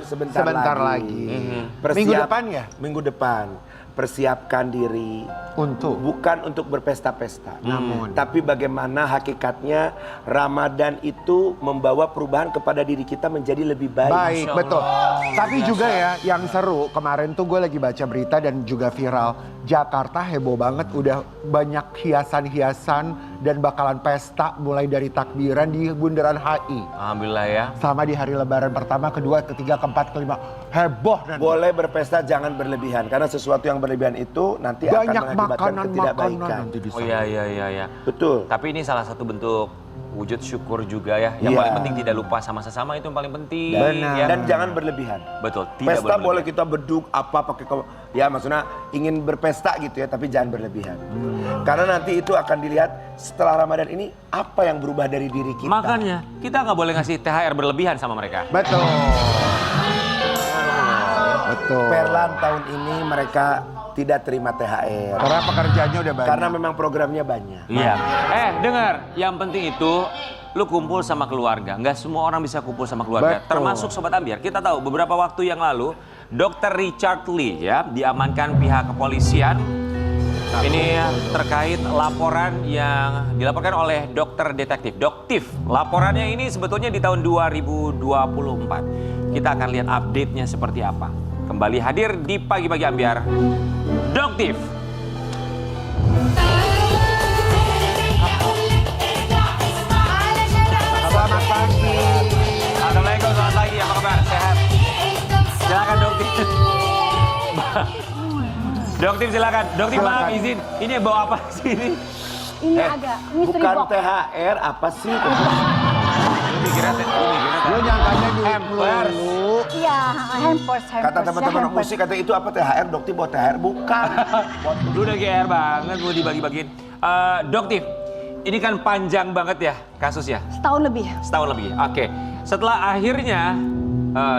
sebentar lagi. Minggu depan ya? Minggu depan. Persiapkan diri bukan untuk berpesta-pesta, tapi bagaimana hakikatnya Ramadan itu membawa perubahan kepada diri kita menjadi lebih baik. Baik, betul. Tapi juga ya yang seru kemarin tuh gue lagi baca berita dan juga viral, Jakarta heboh banget, udah banyak hiasan-hiasan dan bakalan pesta mulai dari takbiran di Bundaran HI. Alhamdulillah ya. Sama di hari Lebaran pertama, kedua, ketiga, keempat, kelima, heboh nanti. Boleh berpesta, jangan berlebihan karena sesuatu yang berlebihan itu nanti akan mengakibatkan ketidakbaikan. Oh iya. Betul. Tapi ini salah satu bentuk wujud syukur juga ya. Yang paling penting tidak lupa sama sesama, itu yang paling penting. Benar. Ya. Dan jangan berlebihan. Betul. Tidak Pesta berlebihan. boleh kita beduk apa pakai ya maksudnya ingin berpesta gitu ya, tapi jangan berlebihan. Karena nanti itu akan dilihat setelah Ramadan ini apa yang berubah dari diri kita. Makanya kita nggak boleh ngasih THR berlebihan sama mereka. Betul. Betul. Perlan tahun ini mereka tidak terima THR. Karena pekerjaannya udah banyak. Karena memang programnya banyak. Iya. Dengar, yang penting itu lu kumpul sama keluarga. Nggak semua orang bisa kumpul sama keluarga. Betul. Termasuk Sobat Ambiar. Kita tahu beberapa waktu yang lalu Dr. Richard Lee ya diamankan pihak kepolisian. Ini terkait laporan yang dilaporkan oleh dokter detektif, Doktif. Laporannya ini sebetulnya di tahun 2024. Kita akan lihat update-nya seperti apa. Kembali hadir di Pagi-Pagi Ambiar, Doktif. Selamat pagi. Assalamualaikum, selamat pagi. Apa kabar? Sehat? Silakan Doktif. Doktif silakan. Doktif maaf izin. Ini bawa apa sih ini? Ini ada mystery Bukan box. THR, apa sih? Lu nyangkanya duit Hampers. lu. Iya, hampers. Kata teman-teman musik, kata itu apa THR? Doktif bawa THR? Bukan. Lu udah GR banget, mau dibagi-bagiin. Doktif, ini kan panjang banget ya kasusnya. Setahun lebih. Setahun lebih. Oke. Setelah akhirnya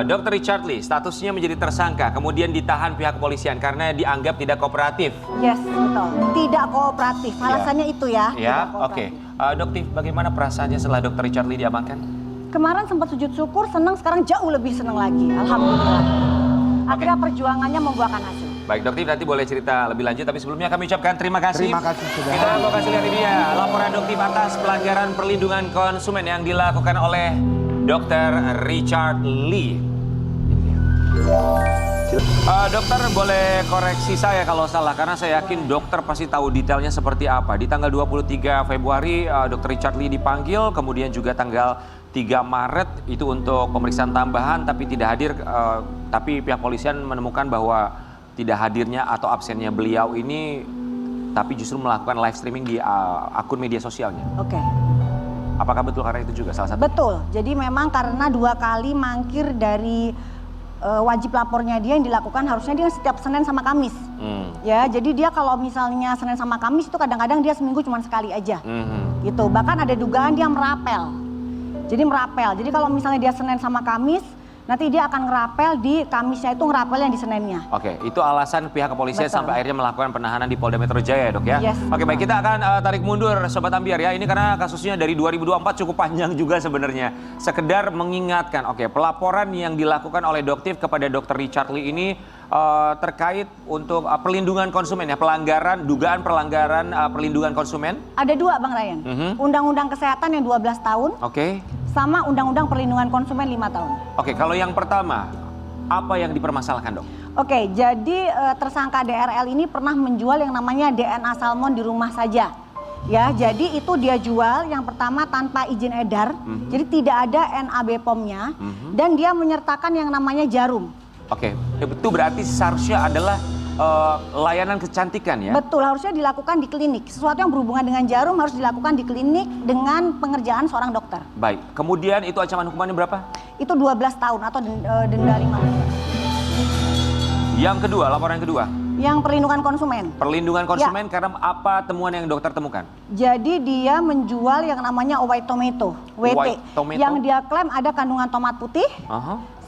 Dr. Richard Lee statusnya menjadi tersangka, kemudian ditahan pihak kepolisian karena dianggap tidak kooperatif. Yes, betul. Tidak kooperatif. Alasannya itu ya. Ya, tidak oke. kooperatif. Doktif, bagaimana perasaannya setelah Dr. Richard Lee diamankan? Kemarin sempat sujud syukur, senang, sekarang jauh lebih senang lagi. Alhamdulillah. Akhirnya perjuangannya membuahkan hasil. Baik, Doktif nanti boleh cerita lebih lanjut, tapi sebelumnya kami ucapkan terima kasih. Terima kasih sudah. Kita mau kasih lihat ini ya, laporan Doktif atas pelanggaran perlindungan konsumen yang dilakukan oleh Dr. Richard Lee. Dokter boleh koreksi saya kalau salah, karena saya yakin dokter pasti tahu detailnya seperti apa. Di tanggal 23 Februari Dr. Richard Lee dipanggil, kemudian juga tanggal 3 Maret itu untuk pemeriksaan tambahan tapi tidak hadir, tapi pihak polisian menemukan bahwa tidak hadirnya atau absennya beliau ini tapi justru melakukan live streaming di akun media sosialnya. Oke. Apakah betul karena itu juga salah satu? Betul. Jadi memang karena 2 kali mangkir dari wajib lapornya dia yang dilakukan, harusnya dia setiap Senin sama Kamis. Ya, jadi dia kalau misalnya Senin sama Kamis itu kadang-kadang dia seminggu cuma sekali aja. Gitu. Bahkan ada dugaan dia merapel. Jadi merapel. Jadi kalau misalnya dia Senin sama Kamis, nanti dia akan ngerapel di Kamisnya itu ngerapel yang di Seninnya. Oke, itu alasan pihak kepolisian Betul. sampai akhirnya melakukan penahanan di Polda Metro Jaya ya, Dok ya? Yes. Oke, baik, kita akan tarik mundur Sobat Ambiar ya. Ini karena kasusnya dari 2024 cukup panjang juga sebenarnya. Sekedar mengingatkan, oke, pelaporan yang dilakukan oleh Doktif kepada Dr. Richard Lee ini terkait untuk perlindungan konsumen ya, dugaan pelanggaran perlindungan konsumen. Ada 2 Bang Ryan. Undang-undang Kesehatan yang 12 tahun Oke. sama Undang-Undang Perlindungan Konsumen 5 tahun. Oke, kalau yang pertama, apa yang dipermasalahkan, Dok? Oke, jadi tersangka DRL ini pernah menjual yang namanya DNA salmon di rumah saja. Ya, jadi itu dia jual yang pertama tanpa izin edar, jadi tidak ada NAB POM-nya, dan dia menyertakan yang namanya jarum. Oke, itu berarti seharusnya adalah layanan kecantikan ya? Betul, harusnya dilakukan di klinik. Sesuatu yang berhubungan dengan jarum harus dilakukan di klinik dengan pengerjaan seorang dokter. Baik, kemudian itu ancaman hukumannya berapa? Itu 12 tahun atau denda 5 miliar. Yang kedua, laporan yang kedua. Yang perlindungan konsumen. Perlindungan konsumen karena apa temuan yang dokter temukan? Jadi dia menjual yang namanya white tomato, WT. White tomato? Yang dia klaim ada kandungan tomat putih.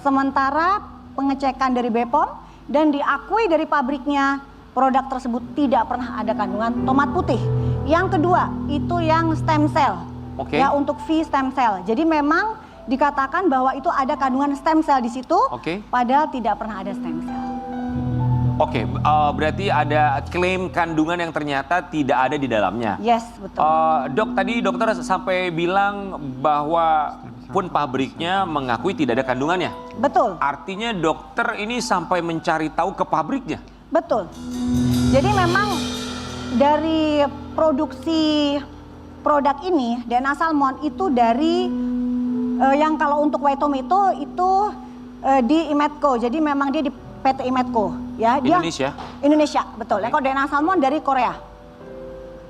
Sementara pengecekan dari BPOM dan diakui dari pabriknya produk tersebut tidak pernah ada kandungan tomat putih. Yang kedua itu yang stem cell. Oke. Ya, untuk V stem cell. Jadi memang dikatakan bahwa itu ada kandungan stem cell di situ, Oke. padahal tidak pernah ada stem cell. Oke, berarti ada klaim kandungan yang ternyata tidak ada di dalamnya. Yes, betul. Dok, tadi dokter sampai bilang bahwa pun pabriknya mengakui tidak ada kandungannya. Betul. Artinya dokter ini sampai mencari tahu ke pabriknya. Betul. Jadi memang dari produksi produk ini, DNA Salmon itu dari yang kalau untuk white tomato itu di Imetco. Jadi memang dia di PT Imetco, ya. Dia Indonesia, betul. Okay. Kalau DNA Salmon dari Korea.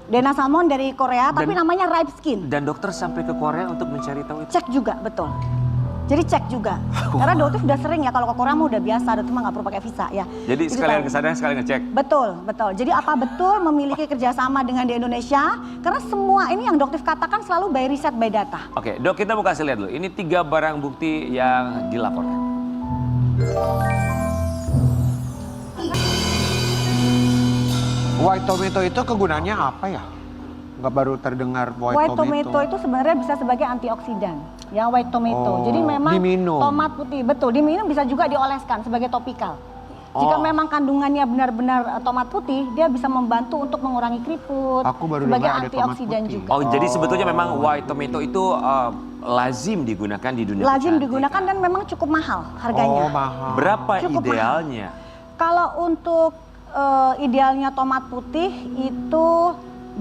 DNA Salmon dari Korea, tapi namanya Ripe Skin. Dan dokter sampai ke Korea untuk mencari tahu itu. Cek juga, betul. Jadi cek juga. Karena dokter sudah sering ya, kalau ke Korea mah udah biasa, dokter mah nggak perlu pakai visa ya. Jadi sekalian ke sana, sekalian ngecek. Betul, betul. Jadi apa betul memiliki kerjasama dengan di Indonesia? Karena semua ini yang dokter katakan selalu by riset, by data. Oke, dok, kita mau kasih lihat dulu. Ini 3 barang bukti yang dilaporkan. White tomato itu kegunaannya apa ya? Nggak baru terdengar White tomato itu sebenarnya bisa sebagai antioksidan. Ya, white tomato. Oh, Jadi memang diminum. tomat putih, betul. Diminum bisa juga dioleskan sebagai topikal. Jika memang kandungannya benar-benar tomat putih, dia bisa membantu untuk mengurangi keriput. Aku baru sebagai dengar ada tomat antioksidan putih. juga. Oh, jadi sebetulnya memang white tomato itu lazim digunakan di dunia Lazim kecantikan. digunakan dan memang cukup mahal harganya. Oh, mahal. Berapa Cukup idealnya? Kalau untuk idealnya tomat putih itu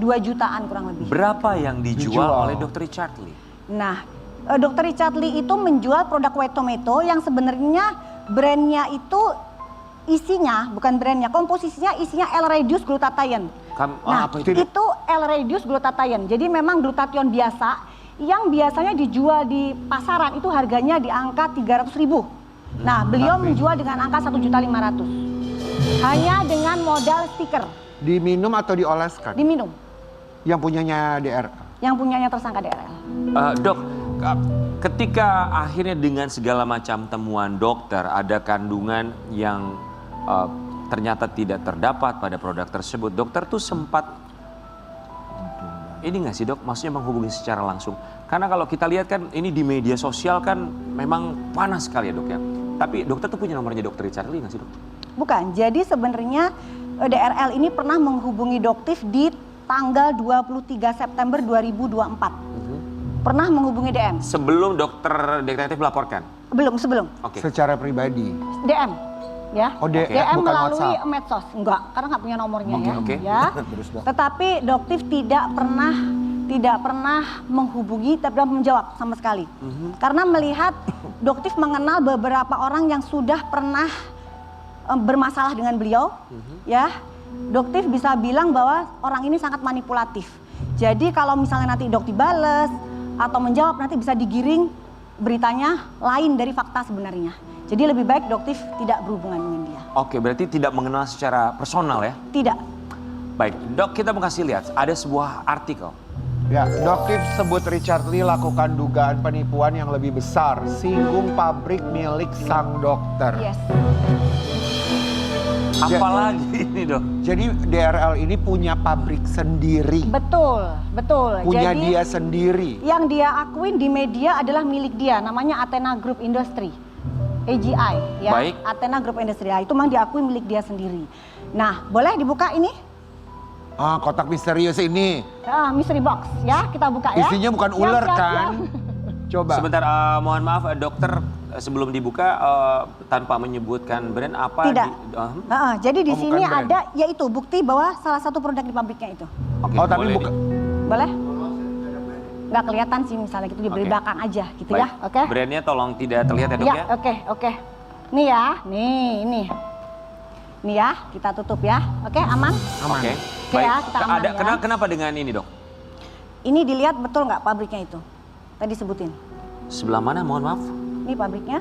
2 jutaan kurang lebih. Berapa yang dijual Dijual. oleh Dr. Richard Lee? Nah, Dr. Richard Lee itu menjual produk white tomato yang sebenarnya brandnya itu isinya, bukan brandnya, komposisinya isinya L-reduced glutathione. Nah, apa itu? itu L-reduced glutathione. Jadi memang glutathione biasa yang biasanya dijual di pasaran itu harganya di angka 300.000. Nah, beliau menjual dengan angka 1.500.000. Hanya dengan modal stiker. Diminum atau dioleskan? Diminum. Yang punyanya DRL. Yang punyanya tersangka DRL. Dok, ketika akhirnya dengan segala macam temuan dokter ada kandungan yang ternyata tidak terdapat pada produk tersebut, dokter tuh sempat ini nggak sih dok, maksudnya menghubungi secara langsung? Karena kalau kita lihat kan ini di media sosial kan memang panas sekali ya dok ya. Tapi dokter tuh punya nomornya Dr. Richard Lee nggak sih dok? Bukan, jadi sebenarnya DRL ini pernah menghubungi Doktif di tanggal 23 September 2024. Pernah menghubungi DM. Sebelum dokter detektif melaporkan? Sebelum. Oke. Secara pribadi. DM. Ya. Oh, DM, DM bukan melalui WhatsApp. medsos. Enggak, karena nggak punya nomornya ya. Oke. Ya. Tetapi Doktif tidak pernah menghubungi, tidak menjawab sama sekali. Karena melihat Doktif mengenal beberapa orang yang sudah pernah bermasalah dengan beliau, ya. Doktif bisa bilang bahwa orang ini sangat manipulatif. Jadi kalau misalnya nanti Doktif bales atau menjawab, nanti bisa digiring beritanya lain dari fakta sebenarnya. Jadi lebih baik Doktif tidak berhubungan dengan dia. Oke, berarti tidak mengenal secara personal ya? Tidak. Baik, dok, kita mau kasih lihat ada sebuah artikel. Ya, Doktif sebut Richard Lee lakukan dugaan penipuan yang lebih besar, singgung pabrik milik sang dokter. Yes. Apalagi ini dok? Jadi DRL ini punya pabrik sendiri, Betul. punya Jadi dia sendiri. yang dia akuin di media adalah milik dia, namanya Athena Group Industry. AGI ya. Baik. Athena Group Industry. Itu memang diakui milik dia sendiri. Nah, boleh dibuka ini? Kotak misterius ini. Mystery box ya, kita buka ya. Isinya bukan Siap, ular siap, kan? siap. Coba. Sebentar, mohon maaf dokter, sebelum dibuka tanpa menyebutkan brand apa? Tidak. Jadi di Oh, bukan sini brand. ada yaitu bukti bahwa salah satu produk di pabriknya itu. Oke, Oh, tapi boleh bukan. nih. Boleh? Nggak kelihatan sih misalnya gitu, di Oke. belakang aja gitu Baik. ya. Oke. Brandnya tolong tidak terlihat ya dok Ya, ya? oke. Nih ya, ini. Nih ya, kita tutup ya. Oke, aman? Aman. Oke. Oke ya, kita aman ya. Kenapa dengan ini dok? Ini dilihat betul nggak pabriknya itu? Tadi sebutin. Sebelah mana, mohon maaf? Ini pabriknya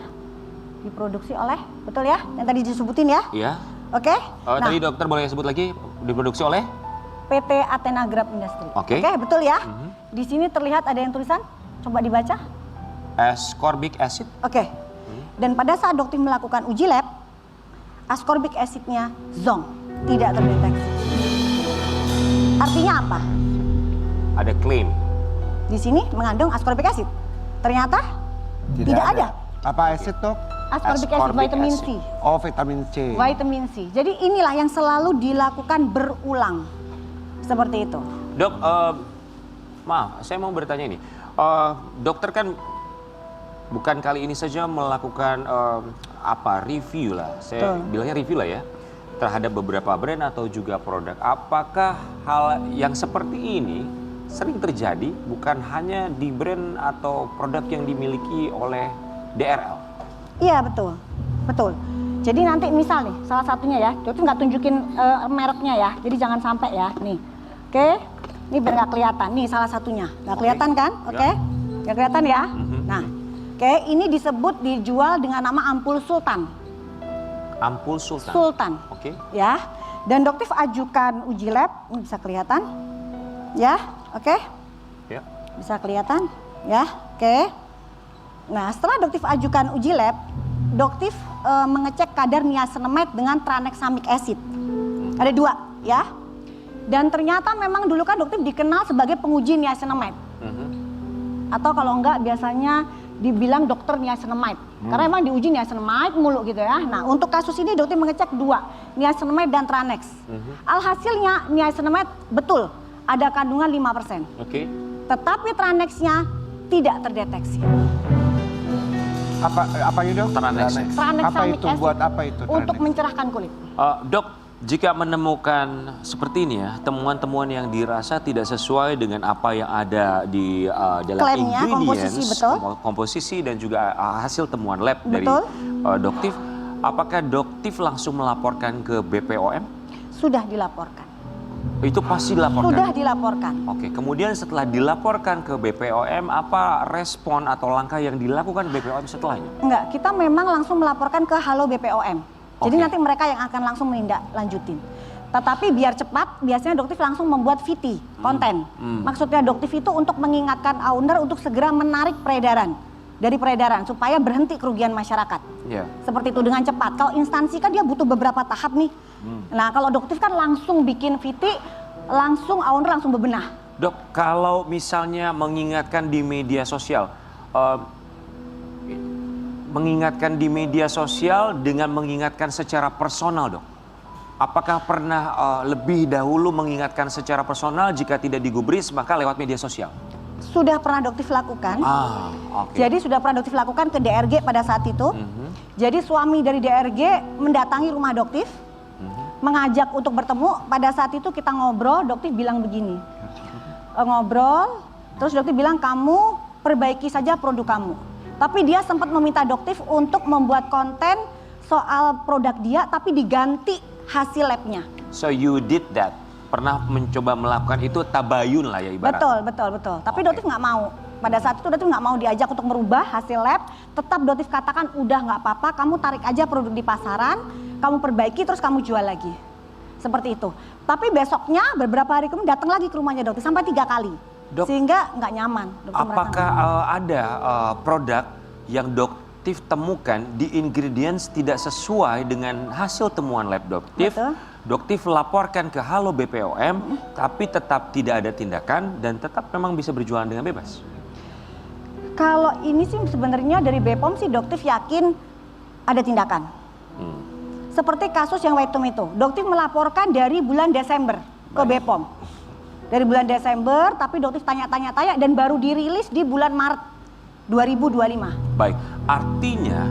diproduksi oleh, betul ya? Yang tadi disebutin ya? Iya. Oke. Tadi dokter boleh sebut lagi, diproduksi oleh? PT Athena Group Industry. Oke. Betul ya? Di sini terlihat ada yang tulisan, coba dibaca. Ascorbic acid. Oke. Dan pada saat dokter melakukan uji lab, ascorbic acidnya zonk, tidak terdeteksi. Artinya apa? Ada klaim. Di sini mengandung ascorbic acid. Ternyata Tidak ada. Apa acid dok? Ascorbic acid, vitamin C. Oh, vitamin C. Vitamin C. Jadi inilah yang selalu dilakukan berulang. Seperti itu. Dok, maaf, saya mau bertanya ini. Dokter kan bukan kali ini saja melakukan review lah. Saya bilangnya review lah ya. Terhadap beberapa brand atau juga produk. Apakah hal yang seperti ini sering terjadi bukan hanya di brand atau produk yang dimiliki oleh DRL? Iya, betul. Betul. Jadi nanti misal nih, salah satunya ya, dokter nggak tunjukin mereknya ya. Jadi jangan sampai ya, nih. Oke, ini biar nggak kelihatan. Nih salah satunya, nggak kelihatan kan? Oke, nggak kelihatan ya. Nah, oke, ini disebut dijual dengan nama ampul Sultan. Ampul Sultan. Sultan. Oke. Ya, dan dokter ajukan uji lab, ini bisa kelihatan. Ya, oke. Ya. Bisa kelihatan, ya, oke. Nah, setelah dokter ajukan uji lab, dokter mengecek kadar niacinamide dengan tranexamic acid. Ada 2, ya. Dan ternyata memang dulu kan dokter dikenal sebagai penguji niacinamide. Atau kalau enggak biasanya dibilang dokter niacinamide. Karena memang diuji niacinamide mulu gitu ya. Nah, untuk kasus ini dokter mengecek 2, niacinamide dan Tranex. Alhasilnya niacinamide betul ada kandungan 5%. Oke. Tetapi Tranexnya tidak terdeteksi. Apa itu dok? Tranex. Apa Tranexamic itu? acid Buat apa itu? untuk Tranex? mencerahkan kulit. Dok, jika menemukan seperti ini ya, temuan-temuan yang dirasa tidak sesuai dengan apa yang ada di dalam Klaimnya, komposisi, ingredients, betul. komposisi dan juga hasil temuan lab dari Betul. Doktif, apakah Doktif langsung melaporkan ke BPOM? Sudah dilaporkan. Itu pasti dilaporkan? Sudah dilaporkan. Oke, kemudian setelah dilaporkan ke BPOM, apa respon atau langkah yang dilakukan BPOM setelahnya? Enggak, kita memang langsung melaporkan ke Halo BPOM. Jadi Oke. nanti mereka yang akan langsung menindaklanjutin. Tetapi biar cepat, biasanya Doktif langsung membuat VT, konten. Maksudnya Doktif itu untuk mengingatkan owner untuk segera menarik dari peredaran supaya berhenti kerugian masyarakat. Ya. Seperti itu dengan cepat. Kalau instansi kan dia butuh beberapa tahap nih. Nah, kalau Doktif kan langsung bikin VT, langsung owner langsung bebenah. Dok, kalau misalnya mengingatkan di media sosial, dengan mengingatkan secara personal, dok. Apakah pernah lebih dahulu mengingatkan secara personal, jika tidak digubris maka lewat media sosial? Sudah pernah Doktif lakukan. Oke. Jadi sudah pernah Doktif lakukan ke DRG pada saat itu. Jadi suami dari DRG mendatangi rumah Doktif, mengajak untuk bertemu. Pada saat itu kita ngobrol, Doktif bilang begini. Ngobrol, terus Doktif bilang kamu perbaiki saja produk kamu. Tapi dia sempat meminta Doktif untuk membuat konten soal produk dia, tapi diganti hasil labnya. So you did that? Pernah mencoba melakukan itu, tabayun lah ya ibaratnya? Betul. Tapi Doktif nggak mau. Pada saat itu Doktif nggak mau diajak untuk merubah hasil lab. Tetap Doktif katakan udah nggak apa-apa, kamu tarik aja produk di pasaran, kamu perbaiki terus kamu jual lagi. Seperti itu. Tapi besoknya beberapa hari kemudian datang lagi ke rumahnya Doktif sampai 3 kali. Dok, sehingga nggak nyaman. Apakah ada produk yang Doktif temukan di ingredients tidak sesuai dengan hasil temuan lab Doktif? Betul. Doktif laporkan ke Halo BPOM, tapi tetap tidak ada tindakan dan tetap memang bisa berjualan dengan bebas? Kalau ini sih sebenarnya dari BPOM sih Doktif yakin ada tindakan. Seperti kasus yang White Tomato, Doktif melaporkan dari bulan Desember ke BPOM. Dari bulan Desember, tapi Doktif tanya-tanya dan baru dirilis di bulan Maret 2025. Baik, artinya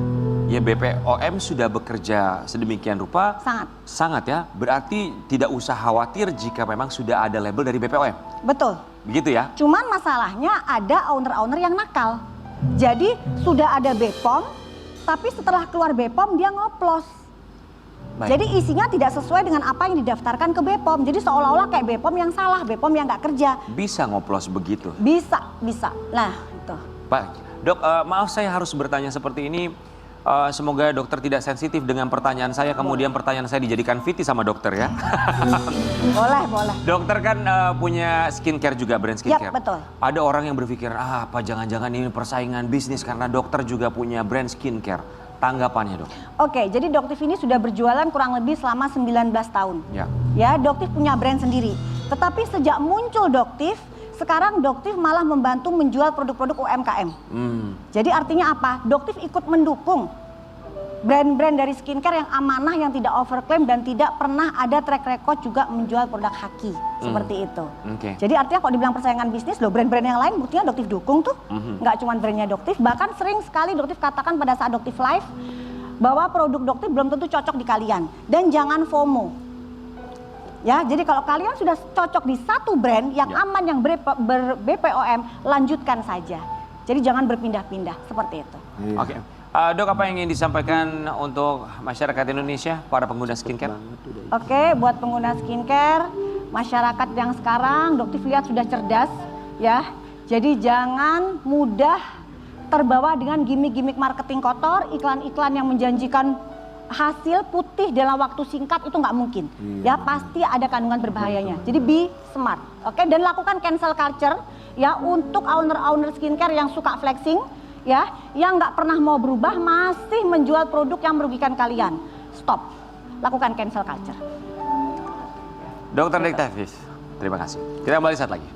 ya BPOM sudah bekerja sedemikian rupa. Sangat ya, berarti tidak usah khawatir jika memang sudah ada label dari BPOM. Betul. Begitu ya? Cuman masalahnya ada owner-owner yang nakal. Jadi sudah ada BPOM, tapi setelah keluar BPOM dia ngoplos. Baik. Jadi isinya tidak sesuai dengan apa yang didaftarkan ke BPOM. Jadi seolah-olah kayak BPOM yang salah, BPOM yang nggak kerja. Bisa ngoplos begitu? Bisa. Nah itu. Baik, dok, maaf saya harus bertanya seperti ini. Semoga dokter tidak sensitif dengan pertanyaan saya, kemudian pertanyaan saya dijadikan VT sama dokter ya. Boleh. Dokter kan punya skincare juga, brand skincare. Yap, betul. Ada orang yang berpikir, apa jangan-jangan ini persaingan bisnis karena dokter juga punya brand skincare. Tanggapannya, dok? Oke, jadi Doktif ini sudah berjualan kurang lebih selama 19 tahun. Ya. Ya, Doktif punya brand sendiri. Tetapi sejak muncul Doktif, sekarang Doktif malah membantu menjual produk-produk UMKM. Jadi artinya apa? Doktif ikut mendukung brand-brand dari skincare yang amanah, yang tidak overclaim dan tidak pernah ada track record juga menjual produk haki seperti itu. Jadi artinya kalau dibilang persaingan bisnis, loh brand-brand yang lain buktinya Doktif dukung tuh, nggak cuma brandnya Doktif, bahkan sering sekali Doktif katakan pada saat Doktif Live bahwa produk Doktif belum tentu cocok di kalian dan jangan FOMO. Ya, jadi kalau kalian sudah cocok di satu brand yang aman, yang ber-BPOM, lanjutkan saja. Jadi jangan berpindah-pindah seperti itu. Oke. Dok, apa yang ingin disampaikan untuk masyarakat Indonesia, para pengguna skincare? Oke, buat pengguna skincare, masyarakat yang sekarang Doktif lihat sudah cerdas ya. Jadi jangan mudah terbawa dengan gimmick-gimmick marketing kotor, iklan-iklan yang menjanjikan hasil putih dalam waktu singkat, itu nggak mungkin. Ya, pasti ada kandungan berbahayanya. Jadi be smart. Oke, dan lakukan cancel culture ya untuk owner-owner skincare yang suka flexing ya, yang nggak pernah mau berubah, masih menjual produk yang merugikan kalian. Stop. Lakukan cancel culture. Dokter Dik Tafis, terima kasih. Kita kembali saat lagi.